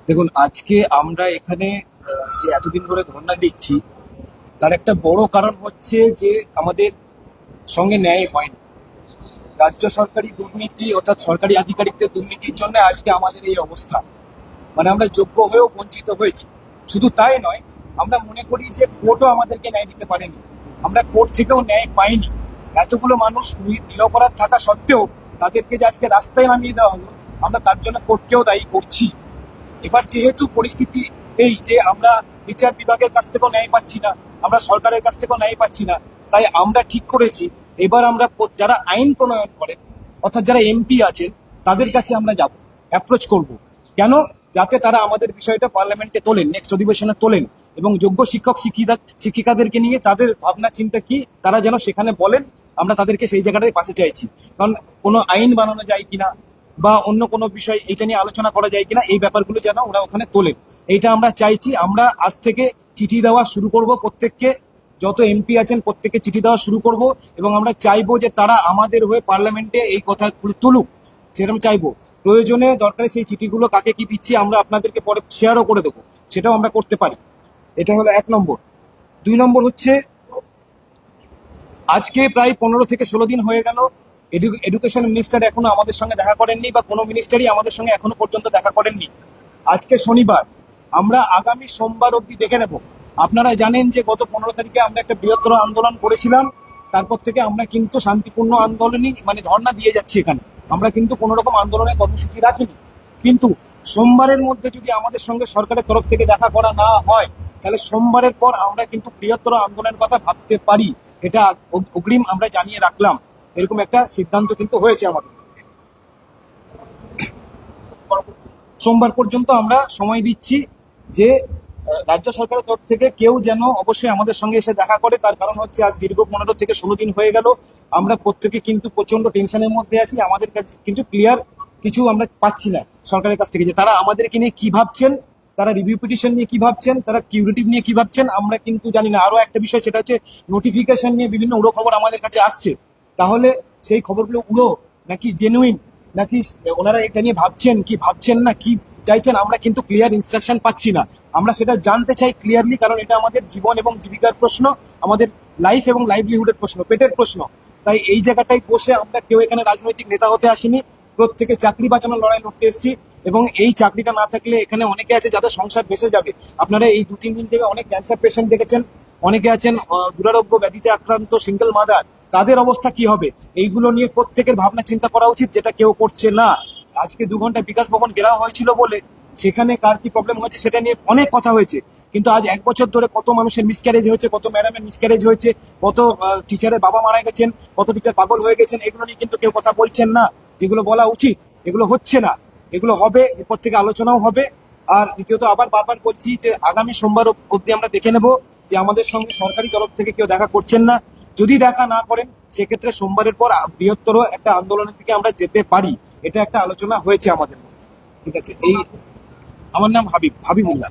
দেখুন, আজকে আমরা এখানে যে এতদিন ধরে ধর্ণা দিচ্ছি, তার একটা বড় কারণ হচ্ছে যে আমাদের সঙ্গে ন্যায় হয়নি। রাজ্য সরকারি দুর্নীতি, অর্থাৎ সরকারি আধিকারিকদের দুর্নীতির জন্য আজকে আমাদের এই অবস্থা। মানে আমরা যোগ্য হয়েও বঞ্চিত হয়েছি। শুধু তাই নয়, আমরা মনে করি যে কোর্টও আমাদেরকে ন্যায় দিতে পারেনি। আমরা কোর্ট থেকেও ন্যায় পাইনি। এতগুলো মানুষ নিরপরাধ থাকা সত্ত্বেও তাদেরকে যে আজকে রাস্তায় নামিয়ে দেওয়া হলো, আমরা তার জন্য কোর্টকেও দায়ী করছি। এবার যেহেতু পরিস্থিতি এই যে আমরা বিচার বিভাগের কাছ থেকেও ন্যায় পাচ্ছি না, আমরা সরকারের কাছ থেকেও ন্যায় পাচ্ছি না, তাই আমরা ঠিক করেছি এবার আমরা যারা আইন প্রণয়ন করেন, অর্থাৎ যারা এমপি আছেন, তাদের কাছে আমরা যাব, অ্যাপ্রোচ করব। কেন? যাতে তারা আমাদের বিষয়টা পার্লামেন্টে তোলেন, নেক্সট অধিবেশনে তোলেন, এবং যোগ্য শিক্ষক শিক্ষিকাদেরকে নিয়ে তাদের ভাবনা চিন্তা কি তারা যেন সেখানে বলেন। আমরা তাদেরকে সেই জায়গাটায় পাশে চাইছি। কারণ কোনো আইন বানানো যায় কিনা বা অন্য কোনো বিষয় এইটা নিয়ে আলোচনা করা যায় কিনা, এই ব্যাপারগুলো যেন ওরা ওখানে তোলেন, এইটা আমরা চাইছি। আমরা আজ থেকে চিঠি দেওয়া শুরু করব, প্রত্যেককে, যত এমপি আছেন প্রত্যেককে চিঠি দেওয়া শুরু করব, এবং আমরা চাইবো যে তারা আমাদের হয়ে পার্লামেন্টে এই কথাগুলো তুলুক। সেরকম চাইবো। প্রয়োজনে দরকারে সেই চিঠিগুলো কাকে কি দিচ্ছি আমরা আপনাদেরকে পরে শেয়ারও করে দেবো, সেটাও আমরা করতে পারি। এটা হলো 1 নম্বর। 2 নম্বর হচ্ছে, আজকে প্রায় 15 থেকে 16 দিন হয়ে গেল, এডুকেশন মিনিস্টার এখনো আমাদের সঙ্গে দেখা করেননি, বা কোনো মিনিস্টারই আমাদের সঙ্গে এখনো পর্যন্ত দেখা করেননি। আজকে শনিবার, আমরা আগামী সোমবার অবধি দেখে নেব। আপনারা জানেন যে গত 15 তারিখে আমরা একটা বৃহত্তর আন্দোলন করেছিলাম। তারপর থেকে আমরা কিন্তু শান্তিপূর্ণ আন্দোলনই, মানে ধর্ণা দিয়ে যাচ্ছি এখানে। আমরা কিন্তু কোনো রকম আন্দোলনের কর্মসূচি রাখিনি। কিন্তু সোমবারের মধ্যে যদি আমাদের সঙ্গে সরকারের তরফ থেকে দেখা করা না হয়, তাহলে সোমবারের পর আমরা কিন্তু বৃহত্তর আন্দোলনের কথা ভাবতে পারি। এটা অগ্রিম আমরা জানিয়ে রাখলাম। এরকম একটা সিদ্ধান্ত কিন্তু হয়েছে আমাদের। সোমবার পর্যন্ত আমরা সময় দিচ্ছি যে রাজ্য সরকারের তরফ থেকে কেউ যেন অবশ্যই আমাদের সঙ্গে এসে দেখা করে। তার কারণ হচ্ছে আজ দীর্ঘ 15 থেকে 16 দিন হয়ে গেল, আমরা প্রত্যেকে কিন্তু প্রচন্ড টেনশনের মধ্যে আছি। আমাদের কাছে কিন্তু ক্লিয়ার কিছু আমরা পাচ্ছি না সরকারের কাছ থেকে, যে তারা আমাদেরকে নিয়ে কি ভাবছেন, তারা রিভিউ পিটিশন নিয়ে কি ভাবছেন, তারা কিউরেটিভ নিয়ে কি ভাবছেন, আমরা কিন্তু জানি না। আরো একটা বিষয়, সেটা হচ্ছে নোটিফিকেশন নিয়ে বিভিন্ন উড়ো খবর আমাদের কাছে আসছে। তাহলে সেই খবরগুলো উড়ো নাকি জেনুইন, নাকি ওনারা এটা নিয়ে ভাবছেন কি ভাবছেন না, কি চাইছেন, আমরা কিন্তু ক্লিয়ার ইনস্ট্রাকশন পাচ্ছি না। আমরা সেটা জানতে চাই ক্লিয়ারলি, কারণ এটা আমাদের জীবন এবং জীবিকার প্রশ্ন, আমাদের লাইফ এবং লাইভলিহুডের প্রশ্ন, পেটের প্রশ্ন। তাই এই জায়গাটায় বসে আমরা কেউ এখানে রাজনৈতিক নেতা হতে আসিনি, প্রত্যেকে চাকরি বাঁচানোর লড়াই লড়তে এসেছি। এবং এই চাকরিটা না থাকলে এখানে অনেকে আছে যাদের সংসার ভেসে যাবে। আপনারা এই 2-3 দিন থেকে অনেক ক্যান্সার পেশেন্ট দেখেছেন, অনেকে আছেন দুরারোগ্য ব্যাধিতে আক্রান্ত সিঙ্গেল মাদার, তাদের অবস্থা কি হবে, এইগুলো নিয়ে প্রত্যেকের ভাবনা চিন্তা করা উচিত, যেটা কেউ করছে না। আজকে 2 ঘন্টা বিকাশ ভবন ঘেরাও হয়েছিল বলে সেখানে কার কি প্রবলেম হয়েছে সেটা নিয়ে অনেক কথা হয়েছে। কিন্তু আজ 1 বছর ধরে কত মানুষের মিসক্যারেজ হয়েছে, কত ম্যাডামের মিসক্যারেজ হয়েছে, কত টিচারের বাবা মারা গেছেন, কত টিচার পাগল হয়ে গেছেন, এগুলো নিয়ে কিন্তু কেউ কথা বলছেন না। যেগুলো বলা উচিত এগুলো হচ্ছে না। এগুলো হবে, এরপর থেকে আলোচনাও হবে। আর দ্বিতীয়ত আবার বারবার বলছি যে আগামী সোমবার অবধি আমরা দেখে নেব যে আমাদের সঙ্গে সরকারি তরফ থেকে কেউ দেখা করছেন না। যদি দেখা না করেন, সেক্ষেত্রে সোমবারের পর বৃহত্তর একটা আন্দোলনের দিকে আমরা যেতে পারি। এটা একটা আলোচনা হয়েছে আমাদের মধ্যে। ঠিক আছে। আমার নাম হাবিবুল্লাহ।